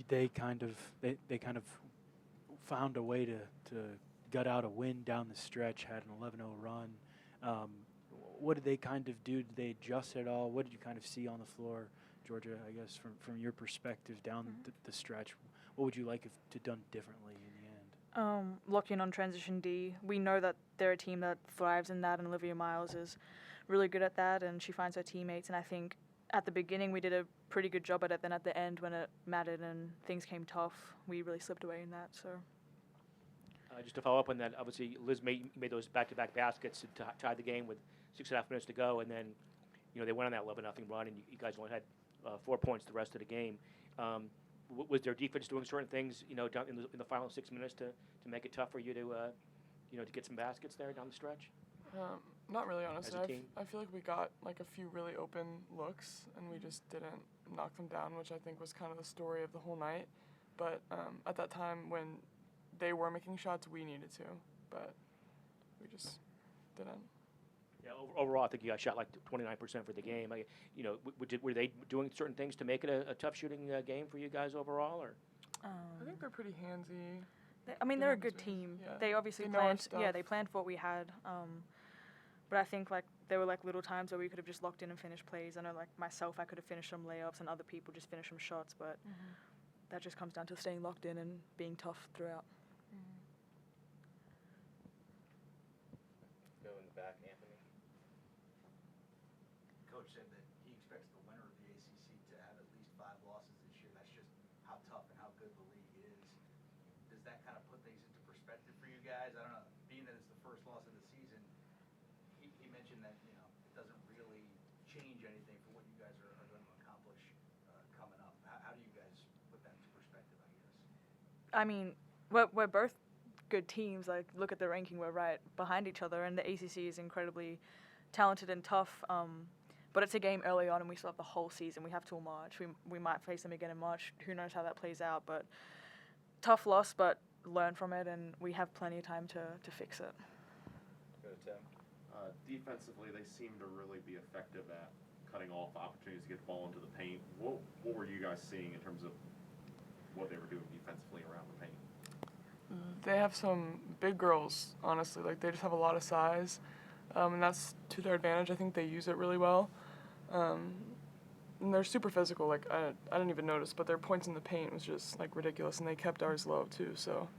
they kind of found a way to gut out a win down the stretch, had an 11-0 run. What did they kind of do? Did they adjust at all? What did you kind of see on the floor, Georgia, I guess, from your perspective down the stretch? What would you like to done differently in the end? Lock in on transition D. We know that they're a team that thrives in that, and Olivia Miles is really good at that, and she finds her teammates. And I think at the beginning we did a pretty good job at it. Then at the end, when it mattered and things came tough, we really slipped away in that. So. Just to follow up on that, obviously Liz made those back-to-back baskets to tie the game with 6.5 minutes to go, and then they went on that 11-0 run, and you guys only had 4 points the rest of the game. Was their defense doing certain things, down in the final 6 minutes to make it tough for you to get some baskets there down the stretch? Not really, honestly. As a team? I feel like we got like a few really open looks, and we just didn't knock them down, which I think was kind of the story of the whole night. But at that time, when they were making shots, we needed to, but we just didn't. Yeah, overall, I think you guys shot like 29% for the game. Were they doing certain things to make it a tough shooting game for you guys overall, or? I think they're pretty handsy. They're a good team. Yeah. They obviously planned. Yeah, they planned for what we had. But I think there were little times where we could have just locked in and finished plays. I know myself, I could have finished some layups, and other people just finished some shots. But that just comes down to staying locked in and being tough throughout. Go in the back, Anthony. Coach said that he expects the winner of the ACC to have at least 5 losses this year. That's just how tough and how good the league is. Does that kind of put things into perspective for you guys? I don't know. Being that it's the first loss of the season, he mentioned that it doesn't really change anything for what you guys are going to accomplish coming up. How do you guys put that into perspective, I guess? I mean, we're both good teams. Look at the ranking, we're right behind each other, and the ACC is incredibly talented and tough. But it's a game early on, and we still have the whole season. We have till March. We might face them again in March. Who knows how that plays out? But tough loss, but learn from it, and we have plenty of time to fix it. Go to Tim. Defensively, they seem to really be effective at cutting off opportunities to get the ball into the paint. What were you guys seeing in terms of what they were doing defensively around the paint? They have some big girls, honestly. They just have a lot of size, and that's to their advantage. I think they use it really well. And they're super physical. I didn't even notice, but their points in the paint was just ridiculous, and they kept ours low too. So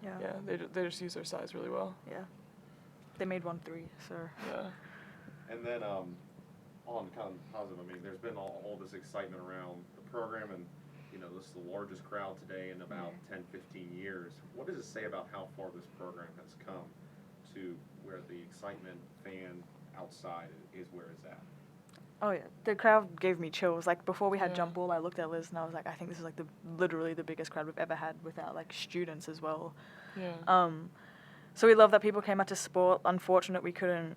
yeah, they just use their size really well. Yeah, they made 1 3. So yeah. And then on kind of positive, there's been all this excitement around the program, and this is the largest crowd today in about 10, 15 years. What does it say about how far this program has come to where the excitement fan outside is where it's at? Oh yeah, the crowd gave me chills. Before we had jump ball, I looked at Liz and I was like, I think this is literally the biggest crowd we've ever had without students as well. Yeah. So we love that people came out to support. Unfortunate we couldn't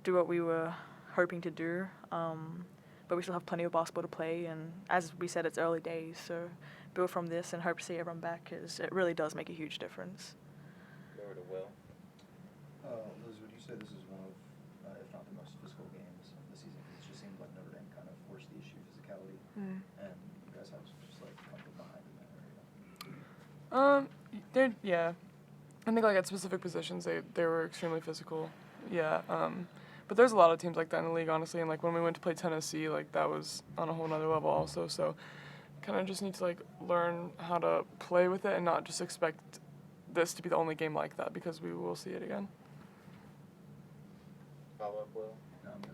do what we were hoping to do. But we still have plenty of basketball to play, and as we said, it's early days, so build from this and hope to see everyone back, because it really does make a huge difference. Go over to Will. Liz, would you say this is one of, if not the most physical games of the season? It just seemed like Notre Dame kind of forced the issue, physicality, and you guys have just come from behind in that area. I think at specific positions they were extremely physical. Yeah. But there's a lot of teams like that in the league, honestly, and when we went to play Tennessee, that was on a whole nother level also. So kind of just need to learn how to play with it and not just expect this to be the only game like that, because we will see it again. Follow up, Will?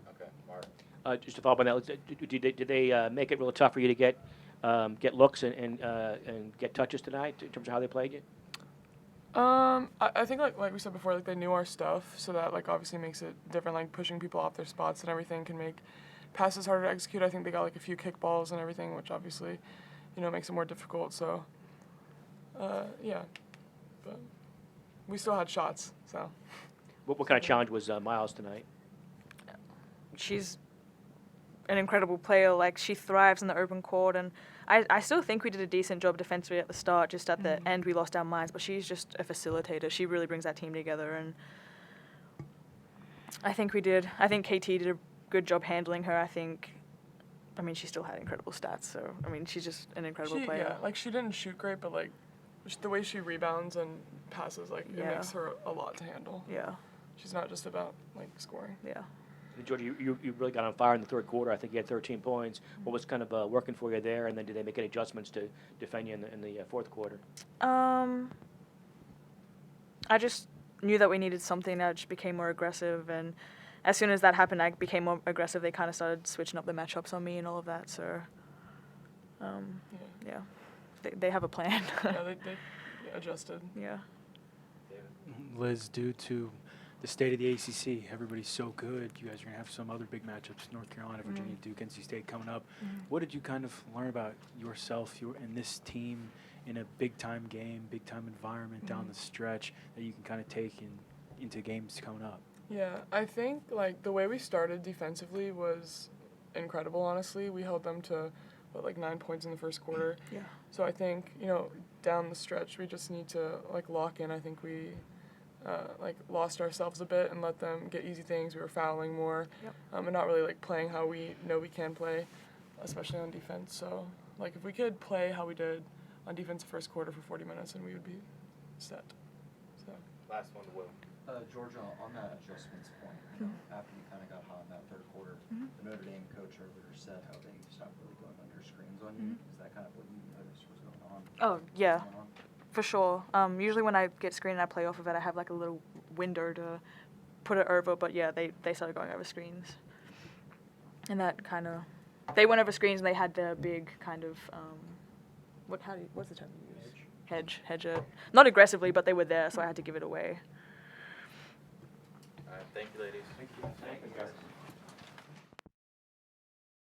Okay, Mark. Just to follow up on that, did they make it real tough for you to get looks and get touches tonight in terms of how they played you? I think like we said before, they knew our stuff, so that obviously makes it different. Pushing people off their spots and everything can make passes harder to execute. I think they got a few kickballs and everything, which obviously makes it more difficult. So yeah, but we still had shots. So what kind of challenge was Miles tonight? She's an incredible player. She thrives in the open court, and I still think we did a decent job defensively at the start. Just at the end, we lost our minds, but she's just a facilitator. She really brings that team together, and I think we did. I think KT did a good job handling her. I think I mean, she still had incredible stats. So I mean, she's just an incredible Yeah, player. like she didn't shoot great, but like the way she rebounds and passes, like it Yeah. makes her a lot to handle. Yeah, She's not just about like scoring. yeah. And Georgia, you really got on fire in the third quarter. I think you had 13 points. What was kind of working for you there, and then did they make any adjustments to defend you in the fourth quarter? I just knew that we needed something that just became more aggressive, and as soon as that happened, I became more aggressive. They kind of started switching up the matchups on me and all of that. So, yeah, they have a plan. Yeah, they adjusted. Yeah. Liz, due to the state of the ACC, everybody's so good. You guys are going to have some other big matchups, North Carolina, Virginia, Duke, NC State coming up. What did you kind of learn about yourself and this team in a big-time game, big-time environment down the stretch that you can kind of take into games coming up? Yeah, I think like the way we started defensively was incredible, honestly. We held them to like 9 points in the first quarter. Yeah. So I think, down the stretch we just need to like lock in. I think we like lost ourselves a bit and let them get easy things. We were fouling more. Yep. And not really like playing how we know we can play, especially on defense. So like if we could play how we did on defense the first quarter for 40 minutes, then we would be set. So Last one to Will. Georgia, on that adjustments point, after you kind of got hot in that third quarter, the Notre Dame coach earlier said how they stopped really going under screens on you. Is that kind of what you noticed was going on? Oh, yeah. Going on? For sure. Usually when I get screened and I play off of it, I have like a little window to put it over. But yeah, they started going over screens, and that kind of they went over screens and they had the big kind of what's the term you use? Hedge it. Not aggressively, but they were there, so I had to give it away. All right, thank you, ladies. Thank you, guys.